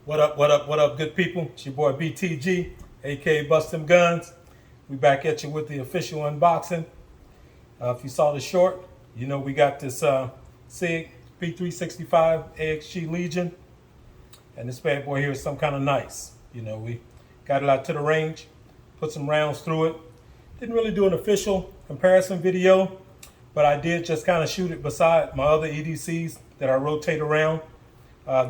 What up, good people? It's your boy BTG, aka Bust Them Guns. We back at you with the official unboxing. If you saw the short, you know we got this Sig P365 AXG Legion, and this bad boy here is some kind of nice. You know, we got it out to the range, put some rounds through it. Didn't really do an official comparison video, but I did just kind of shoot it beside my other EDCs that I rotate around,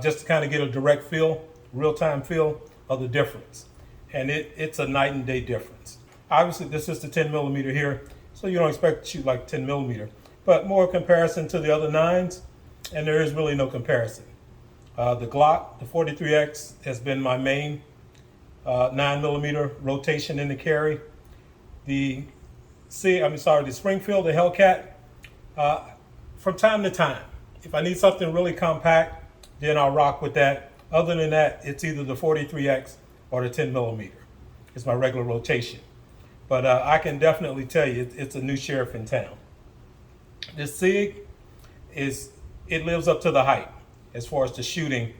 just to kind of get a direct feel, real-time feel of the difference. And it's a night and day difference. Obviously, this is the 10 millimeter here, so you don't expect to shoot like 10 millimeter, but more comparison to the other 9s, and there is really no comparison. The Glock, the 43X, has been my main 9 millimeter rotation in the carry. The Springfield, the Hellcat, from time to time, if I need something really compact, then I'll rock with that. Other than that, it's either the 43X or the 10 millimeter. It's my regular rotation. But I can definitely tell you, it's a new sheriff in town. This Sig it lives up to the hype as far as the shooting.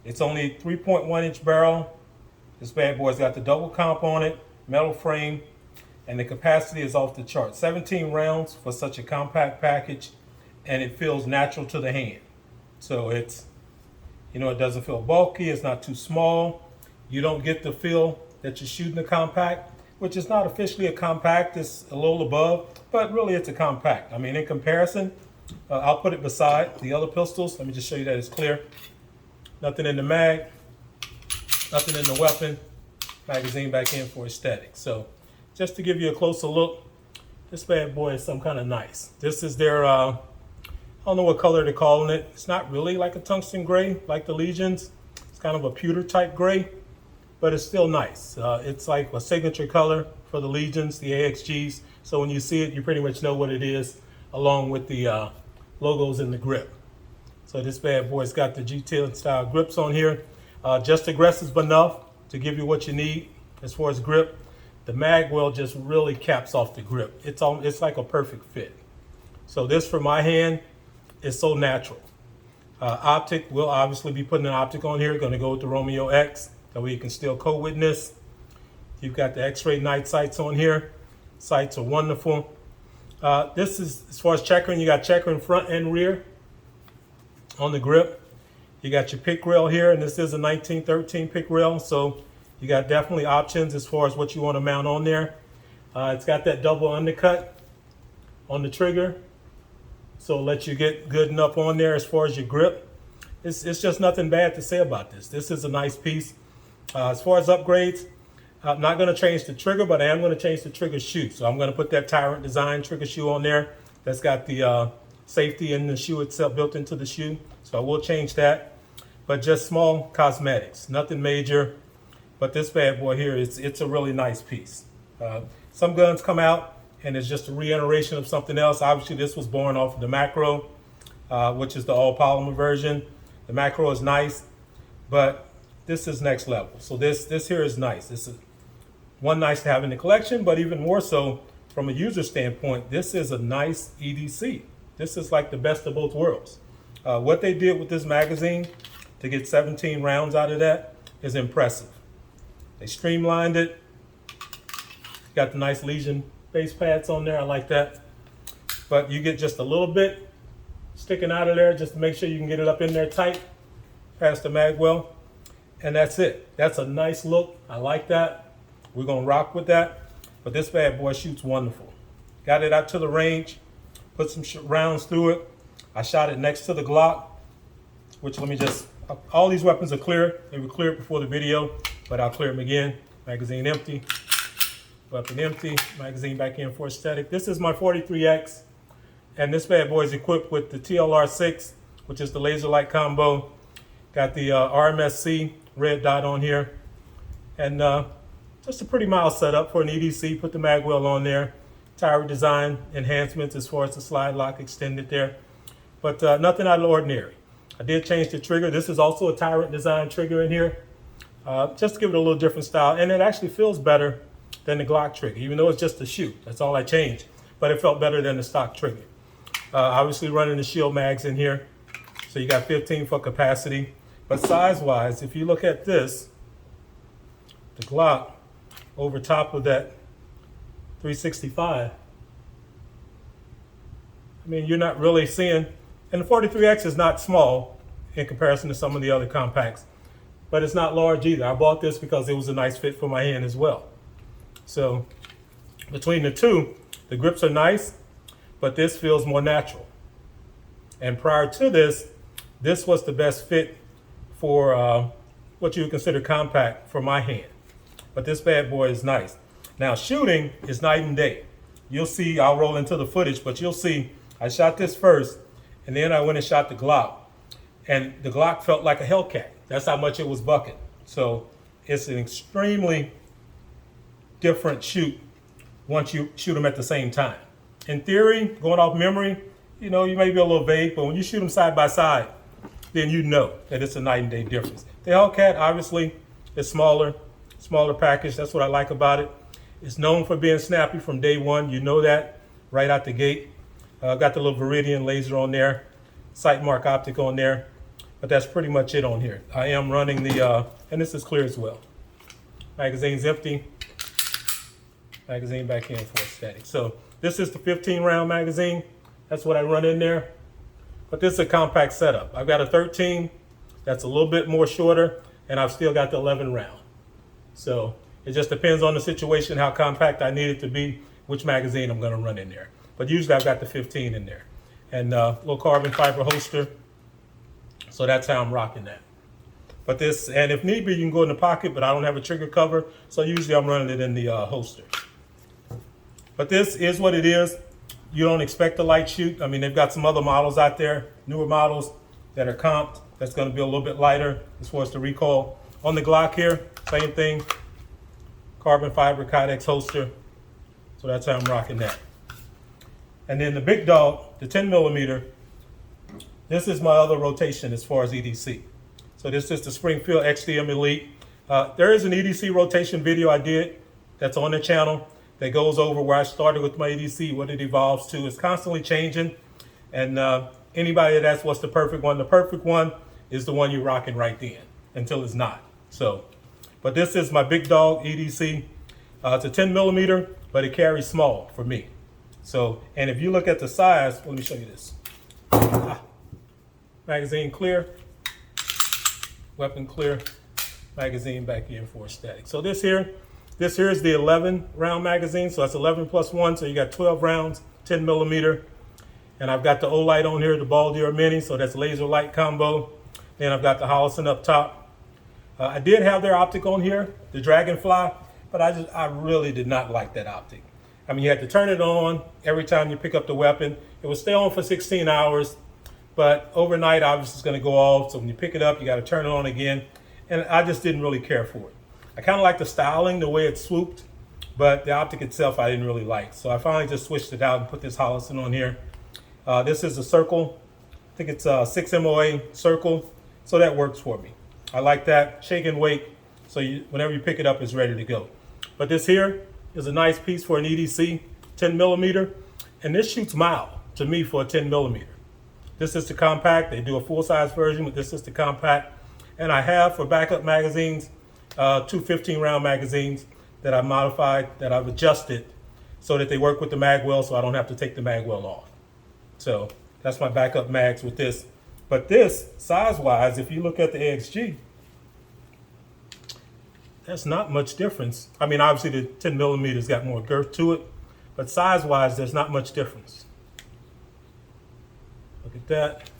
It's only 3.1 inch barrel. This bad boy's got the double comp on it, metal frame, and the capacity is off the chart. 17 rounds for such a compact package, and it feels natural to the hand. So it's, you know, it doesn't feel bulky, it's not too small. You don't get the feel that you're shooting a compact, which is not officially a compact, it's a little above, but really it's a compact. I mean, in comparison, I'll put it beside the other pistols. Let me just show you that it's clear. Nothing in the mag, nothing in the weapon. Magazine back in for aesthetic. So just to give you a closer look, this bad boy is some kind of nice. This is their, I don't know what color they're calling it. It's not really like a tungsten gray like the Legions. It's kind of a pewter type gray, but it's still nice. It's like a signature color for the Legions, the AXGs. So when you see it, you pretty much know what it is, along with the logos in the grip. So this bad boy's got the G10 style grips on here. Just aggressive enough to give you what you need as far as grip. The mag well just really caps off the grip. It's like a perfect fit. So this for my hand is so natural. Optic, we'll obviously be putting an optic on here. Going to go with the Romeo X, that way you can still co-witness. You've got the X-ray night sights on here. Sights are wonderful. This is, as far as checkering, you got checkering front and rear on the grip. You got your pick rail here, and this is a 1913 pick rail, so you got definitely options as far as what you want to mount on there. It's got that double undercut on the trigger, so it'll let you get good enough on there as far as your grip. It's just nothing bad to say about this. This is a nice piece. As far as upgrades, I'm not going to change the trigger, but I am going to change the trigger shoe. So I'm going to put that Tyrant Design trigger shoe on there. That's got the safety in the shoe itself built into the shoe. So I will change that. But just small cosmetics, nothing major. But this bad boy here, it's a really nice piece. Some guns come out and it's just a reiteration of something else. Obviously, this was born off of the Macro, which is the all polymer version. The Macro is nice, but this is next level. So this here is nice. This is one nice to have in the collection, but even more so from a user standpoint, this is a nice EDC. This is like the best of both worlds. What they did with this magazine to get 17 rounds out of that is impressive. They streamlined it. Got the nice Legion base pads on there. I like that. But you get just a little bit sticking out of there just to make sure you can get it up in there tight past the mag well. And that's it. That's a nice look. I like that. We're going to rock with that. But this bad boy shoots wonderful. Got it out to the range. Put some rounds through it. I shot it next to the Glock, which let me just, all these weapons are clear. They were cleared before the video, but I'll clear them again. Magazine empty, weapon empty, magazine back in for aesthetic. This is my 43X, and this bad boy is equipped with the TLR6, which is the laser light combo. Got the RMSC red dot on here, and just a pretty mild setup for an EDC. Put the mag well on there. Tyrant Design enhancements as far as the slide lock extended there, but nothing out of the ordinary. I did change the trigger. This is also a Tyrant Design trigger in here, just to give it a little different style. And it actually feels better than the Glock trigger, even though it's just a shoot. That's all I changed. But it felt better than the stock trigger. Obviously running the shield mags in here. So you got 15 for capacity. But size-wise, if you look at this, the Glock over top of that 365, I mean, you're not really seeing, and the 43X is not small in comparison to some of the other compacts, but it's not large either. I bought this because it was a nice fit for my hand as well. So between the two, the grips are nice, but this feels more natural. And prior to this, this was the best fit for what you would consider compact for my hand. But this bad boy is nice. Now shooting is night and day. You'll see, I'll roll into the footage, but you'll see I shot this first, and then I went and shot the Glock. And the Glock felt like a Hellcat. That's how much it was bucking. So it's an extremely different shoot once you shoot them at the same time. In theory, going off memory, you know, you may be a little vague, but when you shoot them side by side, then you know that it's a night and day difference. The Hellcat obviously is smaller package. That's what I like about it. It's known for being snappy from day one. You know that right out the gate. Got the little Viridian laser on there, sight mark optic on there, but that's pretty much it on here. I am running the, and this is clear as well. Magazine's empty. Magazine back in for static. So this is the 15 round magazine. That's what I run in there. But this is a compact setup. I've got a 13 that's a little bit more shorter, and I've still got the 11 round. So it just depends on the situation, how compact I need it to be, which magazine I'm gonna run in there. But usually I've got the 15 in there. And a little carbon fiber holster. So that's how I'm rocking that. But this, and if need be, you can go in the pocket, but I don't have a trigger cover. So usually I'm running it in the holster. But this is what it is. You don't expect a light shoot. I mean, they've got some other models out there, newer models that are comped. That's gonna be a little bit lighter as far as the recoil. On the Glock here, same thing. Carbon fiber Kydex holster. So that's how I'm rocking that. And then the big dog, the 10 millimeter, this is my other rotation as far as EDC. So this is the Springfield XDM Elite. There is an EDC rotation video I did that's on the channel that goes over where I started with my EDC, what it evolves to. It's constantly changing. And anybody that asks what's the perfect one is the one you're rocking right then until it's not. So, but this is my big dog EDC. It's a 10 millimeter, but it carries small for me. So, and if you look at the size, let me show you this. Magazine clear, weapon clear, magazine back in for static. So this here is the 11 round magazine. So that's 11 plus 1. So you got 12 rounds, 10 millimeter. And I've got the Olight on here, the Ball Deer Mini. So that's laser light combo. Then I've got the Holosun up top. I did have their optic on here, the Dragonfly, but I really did not like that optic. I mean, you had to turn it on every time you pick up the weapon. It would stay on for 16 hours, but overnight, obviously, it's going to go off. So when you pick it up, you got to turn it on again. And I just didn't really care for it. I kind of like the styling, the way it swooped, but the optic itself, I didn't really like. So I finally just switched it out and put this Holosun on here. This is a circle. I think it's a 6 MOA circle. So that works for me. I like that. Shake and wake. So whenever you pick it up, it's ready to go. But this here is a nice piece for an EDC, 10 millimeter. And this shoots mild to me for a 10 millimeter. This is the compact. They do a full size version, but this is the compact. And I have for backup magazines, two 15 round magazines that I modified, that I've adjusted so that they work with the mag well, so I don't have to take the mag well off. So that's my backup mags with this. But this, size-wise, if you look at the AXG, that's not much difference. I mean, obviously the 10 millimeters got more girth to it, but size-wise, there's not much difference. Look at that.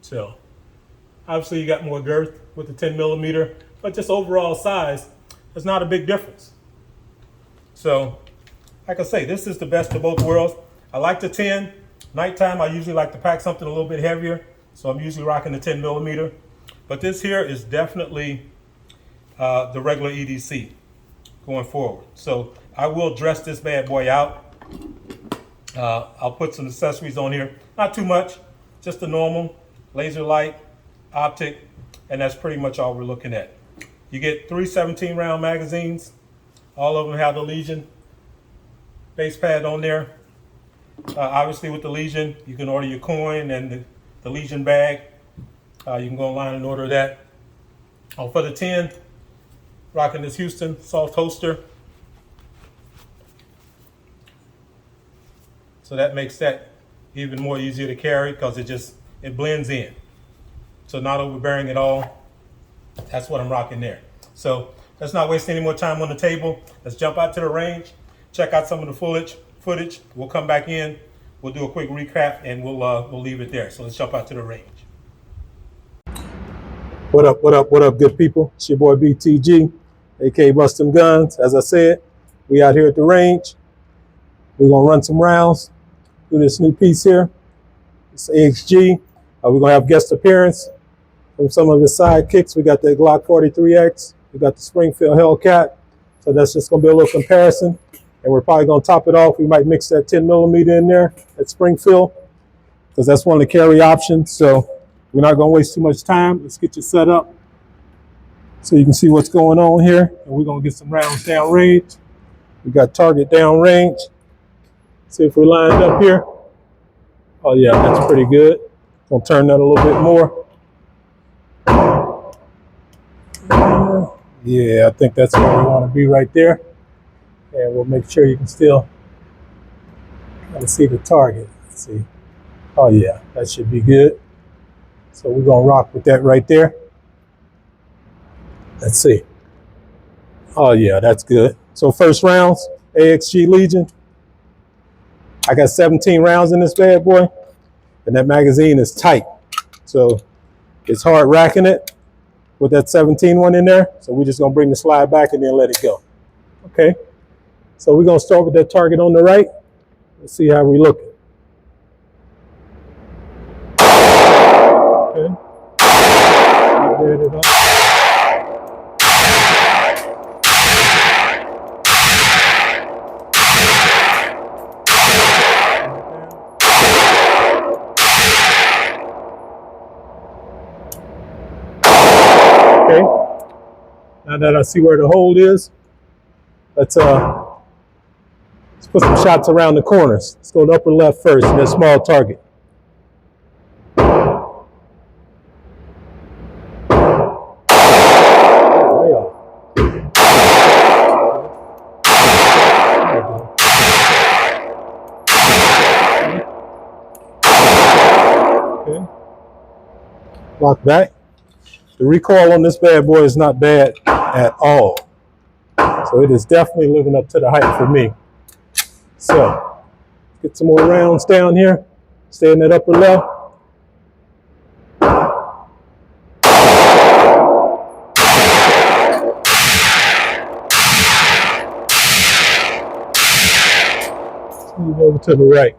So, obviously you got more girth with the 10 millimeter, but just overall size, there's not a big difference. So, like I say, this is the best of both worlds. I like the 10. Nighttime, I usually like to pack something a little bit heavier, so I'm usually rocking the 10 millimeter. But this here is definitely the regular EDC going forward. So I will dress this bad boy out. I'll put some accessories on here. Not too much, just the normal laser light, optic, and that's pretty much all we're looking at. You get 3 17 round magazines. All of them have the Legion base pad on there. Obviously with the Legion, you can order your coin and the Legion bag. You can go online and order that. For the 10, rocking this Houston soft holster. So that makes that even more easier to carry because it blends in. So not overbearing at all. That's what I'm rocking there. So let's not waste any more time on the table. Let's jump out to the range, check out some of the footage. We'll come back in. We'll do a quick recap and we'll leave it there. So let's jump out to the range. What up, good people? It's your boy BTG, aka Bust Them Guns. As I said, we out here at the range. We're gonna run some rounds, do this new piece here. It's AXG. We're gonna have guest appearance from some of his sidekicks. We got the Glock 43X. We got the Springfield Hellcat. So that's just gonna be a little comparison. And we're probably gonna top it off. We might mix that 10mm in there at Springfield because that's one of the carry options. So we're not gonna waste too much time. Let's get you set up so you can see what's going on here. And we're gonna get some rounds down range. We got target down range. See if we're lined up here. Oh yeah, that's pretty good. Gonna turn that a little bit more. Yeah, I think that's where we want to be right there. And we'll make sure you can still kind of see the target. Let's see. Oh yeah, that should be good. So we're gonna rock with that right there. Let's see. Oh yeah, that's good. So first rounds, AXG Legion. I got 17 rounds in this bad boy, and that magazine is tight. So it's hard racking it with that 17 one in there. So we're just gonna bring the slide back and then let it go. Okay. So we're gonna start with that target on the right. Let's see how we looking. Okay. Ready it up. Okay. Now that I see where the hold is, let's put some shots around the corners. Let's go to upper left first, and that small target. Way off. Okay. Lock back. The recoil on this bad boy is not bad at all. So it is definitely living up to the hype for me. So, get some more rounds down here. Stay in that upper left. Move over to the right.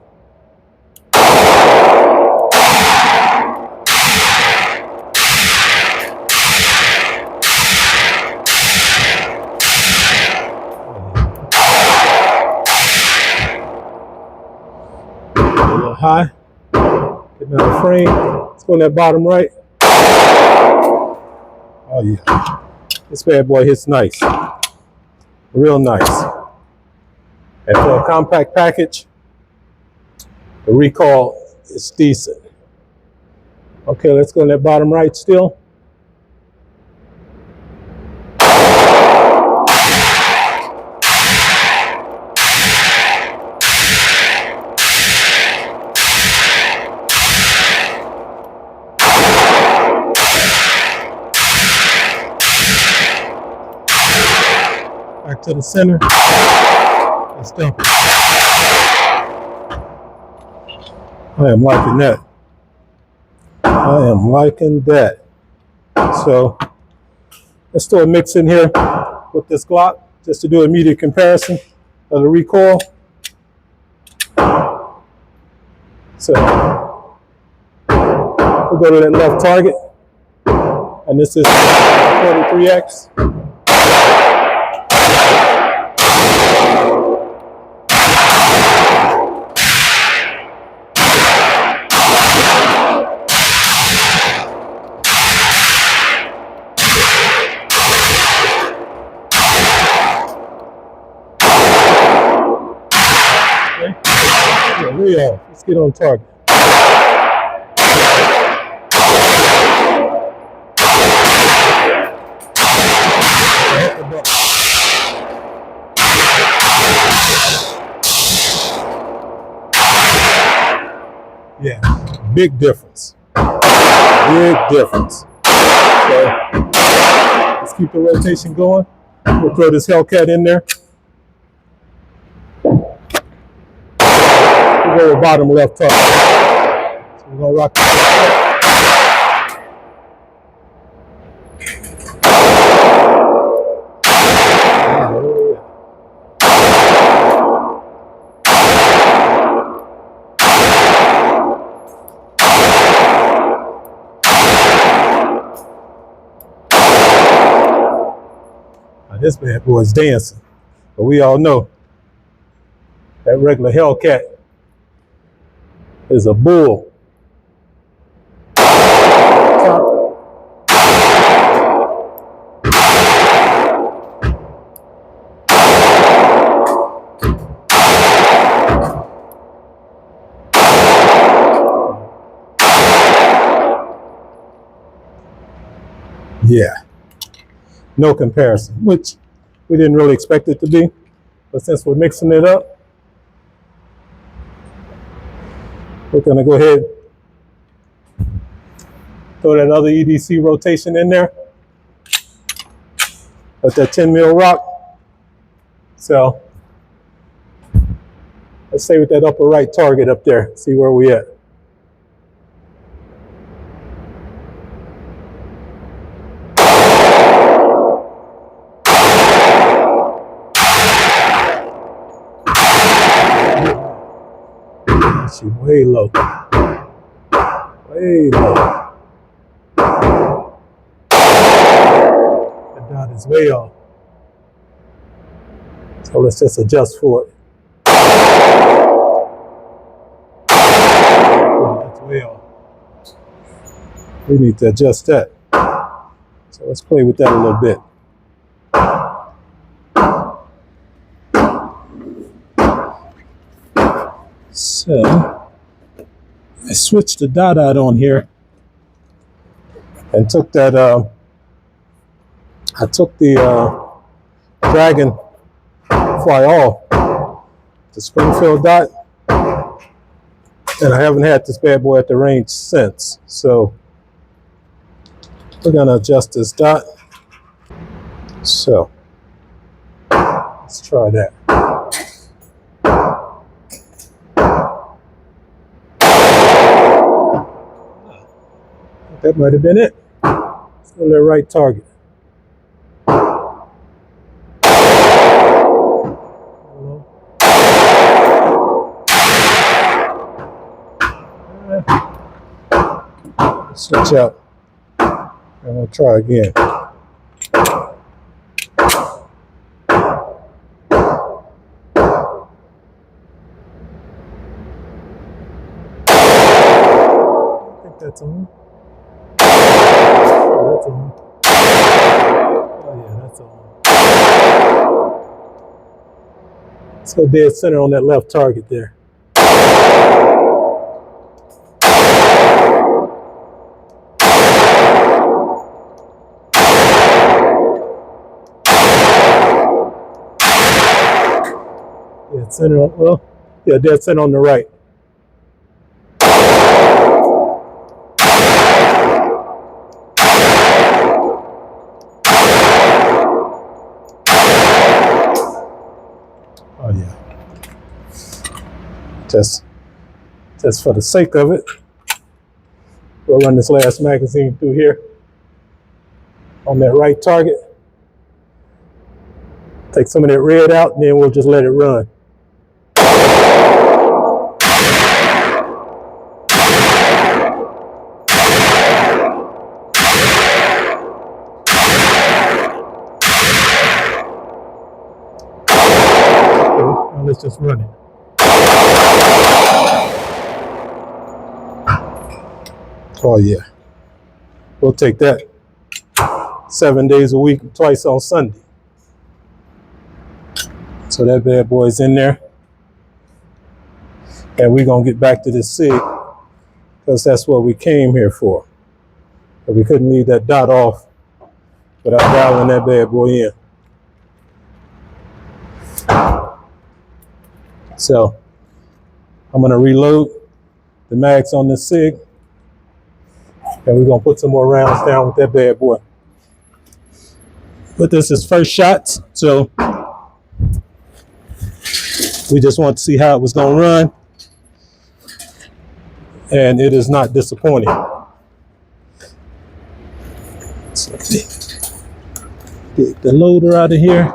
High, getting out of frame. Let's go in that bottom right. Oh yeah, this bad boy hits nice, real nice. And for a compact package, the recoil is decent. Okay, let's go in that bottom right still. Back to the center. Let's dump it. I am liking that. I am liking that. So let's throw a mix in here with this Glock just to do an immediate comparison of the recoil. So we'll go to that left target. And this is 43X. Way off. Let's get on target. Yeah, big difference. Big difference. So let's keep the rotation going. We'll throw this Hellcat in there. We'll go with bottom left top. So we're gonna rock it. This bad boy's dancing, but we all know that regular Hellcat is a bull. Yeah, no comparison, which we didn't really expect it to be, but since we're mixing it up, we're gonna go ahead, throw that other EDC rotation in there. Let that 10 mil rock. So let's stay with that upper right target up there, see where we at. She way low. Way low. The dot is way off. So let's just adjust for it. That's way off. We need to adjust that. So let's play with that a little bit. So I switched the dot out on here and took that, I took the Dragon Fly All, the Springfield dot, and I haven't had this bad boy at the range since. So we're gonna adjust this dot. So let's try that. That might have been it. Still the right target. Switch out. And we'll try again. I think that's on. That's on. Oh yeah, that's on. Let's go dead center on that left target there. Dead center on, well, yeah, dead center on the right. Oh yeah. Just for the sake of it, we'll run this last magazine through here on that right target. Take some of that red out, and then we'll just let it run. Okay, now let's just run it. Oh yeah, we'll take that 7 days a week, twice on Sunday. So that bad boy's in there. And we're gonna get back to this SIG because that's what we came here for. But we couldn't leave that dot off without dialing that bad boy in. So I'm gonna reload the mags on this SIG, and we're gonna put some more rounds down with that bad boy. But this is first shots, so we just want to see how it was gonna run, and it is not disappointing. So get the loader out of here,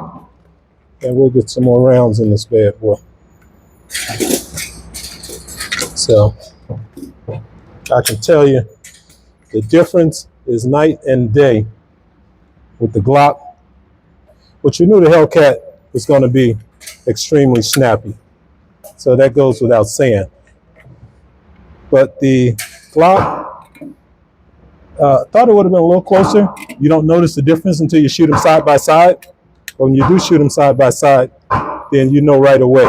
and we'll get some more rounds in this bad boy. So I can tell you the difference is night and day with the Glock, but you knew the Hellcat was going to be extremely snappy. So that goes without saying. But the Glock, thought it would have been a little closer. You don't notice the difference until you shoot them side by side. But when you do shoot them side by side, then you know right away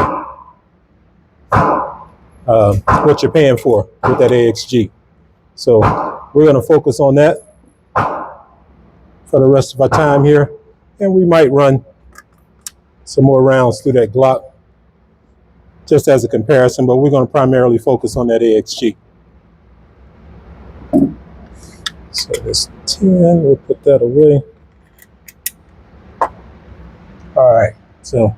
what you're paying for with that AXG. So we're going to focus on that for the rest of our time here. And we might run some more rounds through that Glock just as a comparison, but we're going to primarily focus on that AXG. So this 10, we'll put that away. All right, so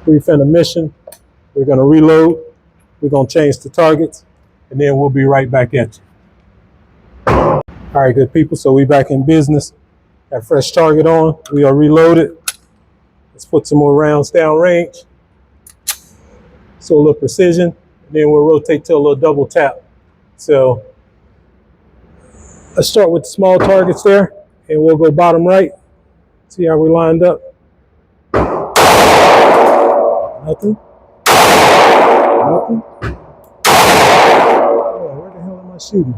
brief intermission. We're going to reload. We're going to change the targets, and then we'll be right back at you. All right, good people, so we back in business. Got fresh target on. We are reloaded. Let's put some more rounds down range. So a little precision, and then we'll rotate to a little double tap. So let's start with the small targets there, and we'll go bottom right. See how we lined up. Nothing. Nothing. Oh, where the hell am I shooting?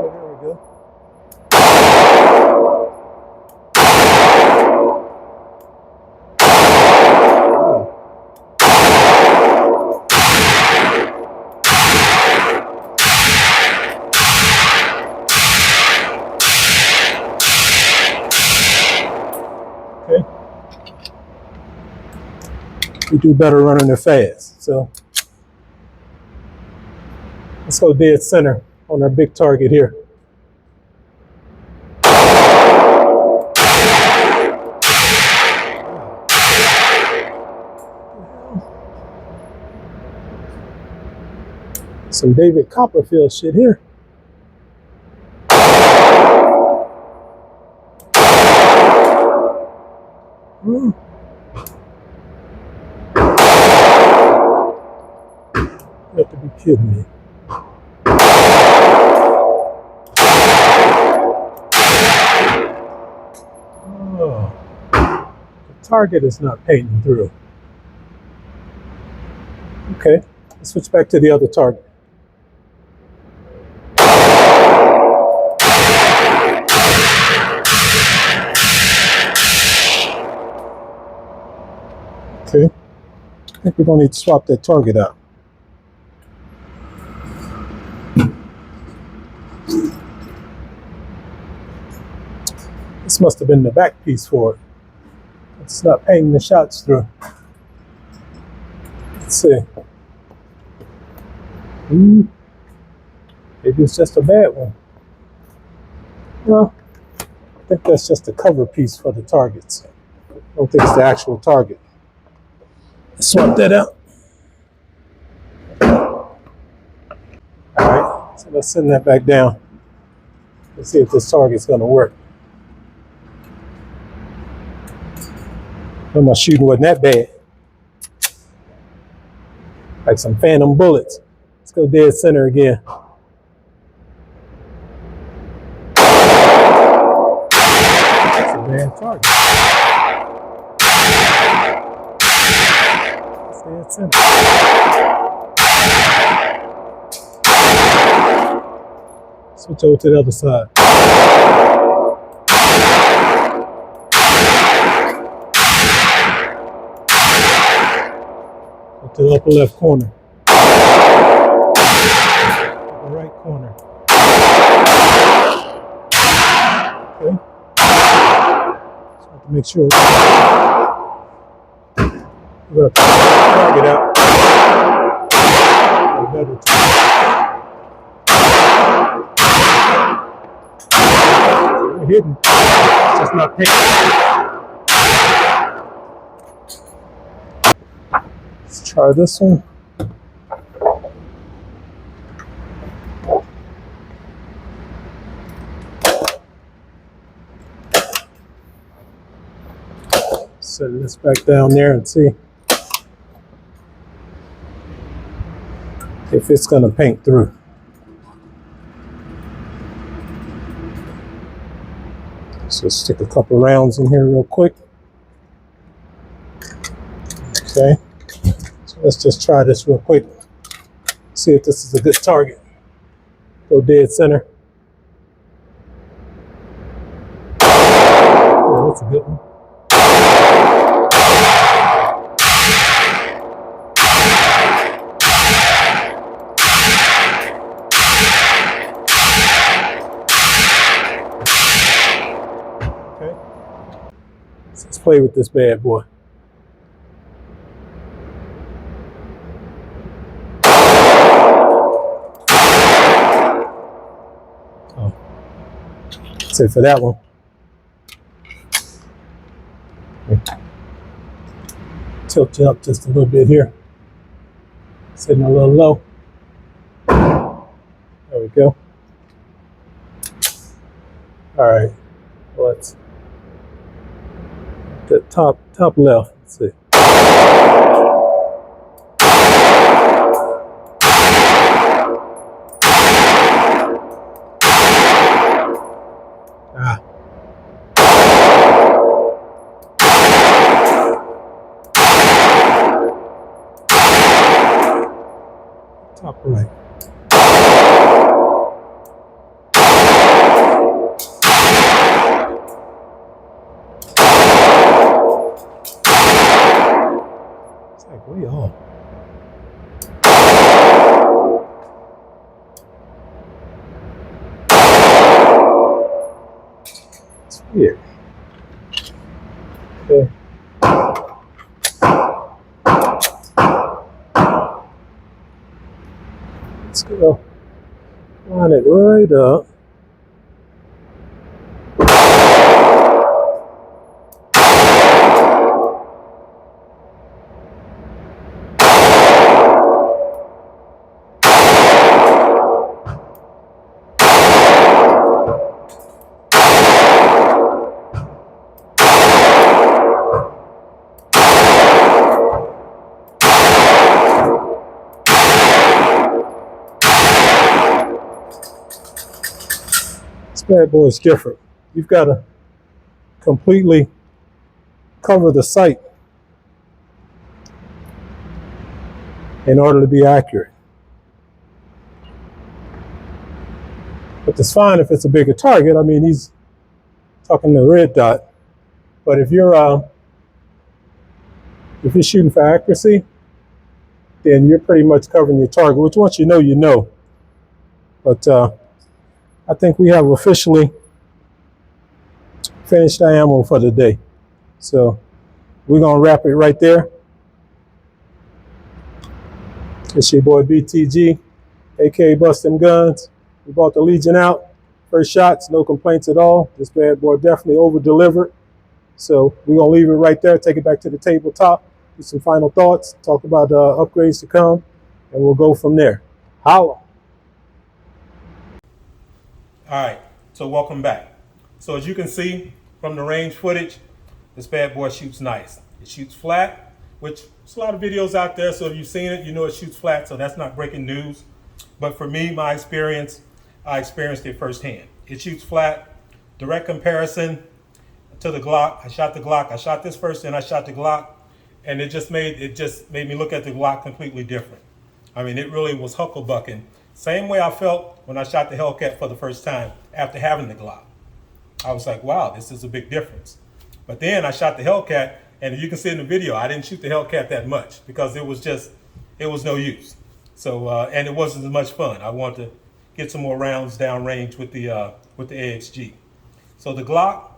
Okay, there we go. We do better running it fast. So let's go dead center on our big target here. Some David Copperfield shit here. You have to be kidding me. Oh, the target is not painting through. Okay, let's switch back to the other target. Okay, I think we're gonna need to swap that target out. This must have been the back piece for it. It's not painting the shots through. Let's see. Maybe it's just a bad one. No, I think that's just a cover piece for the targets. I don't think it's the actual target. Let's swap that out. All right, so let's send that back down. Let's see if this target's gonna work. My shooting wasn't that bad. Like some phantom bullets. Let's go dead center again. That's a bad target. Let's dead center. Switch over to the other side. To the upper left corner. Upper right corner. Okay. Just have to make sure we're going to target out. Better we're hitting. It's just not painting. Let's try this one. Set this back down there and see if it's going to paint through. So stick a couple rounds in here real quick. Okay, so let's just try this real quick. See if this is a good target. Go dead center. Yeah, that's a good one. Let's play with this bad boy. Oh, that's it for that one. Tilt you up just a little bit here. Sitting a little low. There we go. All right, let's the top left. Let's see. Top right. It's like way off. It's weird. Okay. Let's go line it right up. Bad boy is different. You've got to completely cover the sight in order to be accurate. But it's fine if it's a bigger target. I mean, he's talking the red dot. But if you're shooting for accuracy, then you're pretty much covering your target, which once you know, you know. But I think we have officially finished our ammo for the day. So we're going to wrap it right there. It's your boy BTG, aka Bust Them Guns. We brought the Legion out. First shots, no complaints at all. This bad boy definitely over-delivered. So we're going to leave it right there, take it back to the tabletop, do some final thoughts, talk about upgrades to come, and we'll go from there. Holla. All right, so welcome back. So as you can see from the range footage, this bad boy shoots nice. It shoots flat, which there's a lot of videos out there, so if you've seen it, you know it shoots flat, so that's not breaking news. But for me, my experience, I experienced it firsthand. It shoots flat, direct comparison to the Glock. I shot the Glock, I shot this first, then I shot the Glock, and it just made me look at the Glock completely different. I mean, it really was hucklebucking. Same way I felt when I shot the Hellcat for the first time after having the Glock. I was like, wow, this is a big difference. But then I shot the Hellcat, and you can see in the video, I didn't shoot the Hellcat that much because it was no use. So, and it wasn't as much fun. I wanted to get some more rounds downrange with the AXG. So the Glock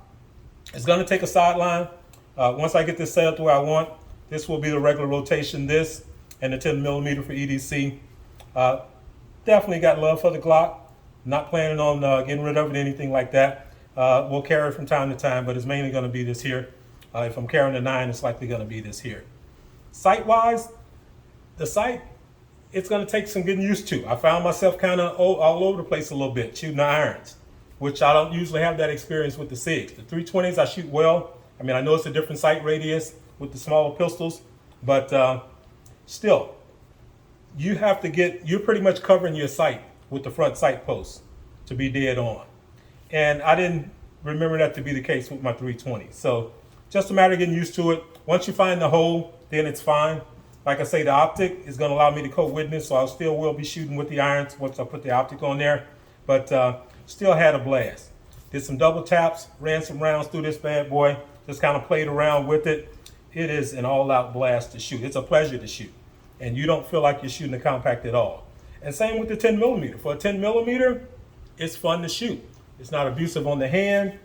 is going to take a sideline. Once I get this set up the way I want, this will be the regular rotation, this and the 10mm for EDC. Definitely got love for the Glock. Not planning on getting rid of it, anything like that. We'll carry it from time to time, but it's mainly going to be this here. If I'm carrying a 9, it's likely going to be this here. Sight-wise, the sight, it's going to take some getting used to. I found myself kind of all over the place a little bit, shooting the irons, which I don't usually have that experience with the SIGs. The 320s, I shoot well. I mean, I know it's a different sight radius with the smaller pistols, but still, you're pretty much covering your sight with the front sight post to be dead on. And I didn't remember that to be the case with my 320. So just a matter of getting used to it. Once you find the hole, then it's fine. Like I say, the optic is going to allow me to co-witness, so I still will be shooting with the irons once I put the optic on there. But still had a blast. Did some double taps, ran some rounds through this bad boy, just kind of played around with it. It is an all-out blast to shoot. It's a pleasure to shoot. And you don't feel like you're shooting a compact at all. And same with the 10mm. For a 10mm, it's fun to shoot. It's not abusive on the hand.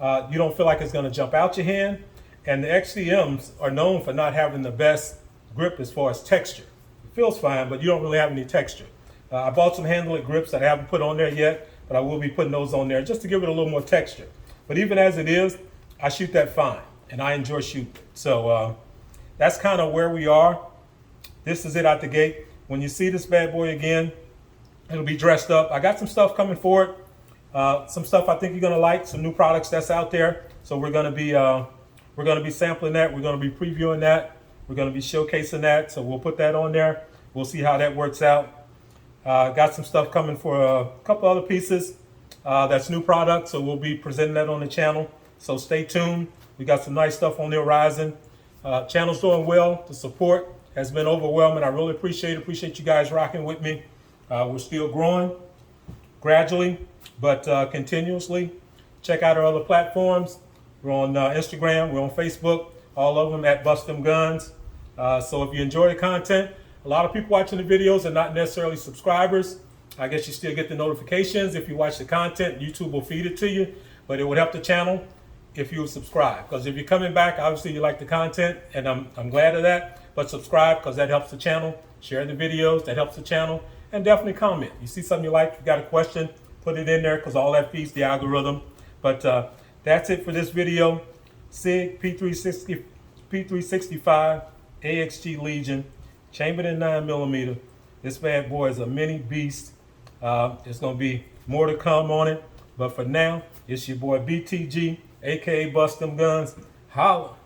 You don't feel like it's going to jump out your hand. And the XCMs are known for not having the best grip as far as texture. It feels fine, but you don't really have any texture. I bought some handle-it grips that I haven't put on there yet, but I will be putting those on there just to give it a little more texture. But even as it is, I shoot that fine, and I enjoy shooting. So that's kind of where we are. This is it out the gate. When you see this bad boy again, it'll be dressed up. I got some stuff coming for it. Some stuff I think you're gonna like. Some new products that's out there. So we're gonna be sampling that. We're gonna be previewing that. We're gonna be showcasing that. So we'll put that on there. We'll see how that works out. Got some stuff coming for a couple other pieces. That's new product. So we'll be presenting that on the channel. So stay tuned. We got some nice stuff on the horizon. Channel's doing well. The support has been overwhelming. I really appreciate you guys rocking with me. We're still growing gradually, but continuously. Check out our other platforms. We're on Instagram, we're on Facebook, all of them at Bust Them Guns. So if you enjoy the content, a lot of people watching the videos are not necessarily subscribers. I guess you still get the notifications. If you watch the content, YouTube will feed it to you, but it would help the channel if you would subscribe. Because if you're coming back, obviously you like the content, and I'm glad of that. But subscribe, because that helps the channel. Share the videos, that helps the channel. And definitely comment. You see something you like, you got a question, put it in there, because all that feeds the algorithm. But that's it for this video. Sig P365 AXG Legion, chambered in 9mm. This bad boy is a mini beast. There's going to be more to come on it. But for now, it's your boy BTG, aka Bust Them Guns. Holla.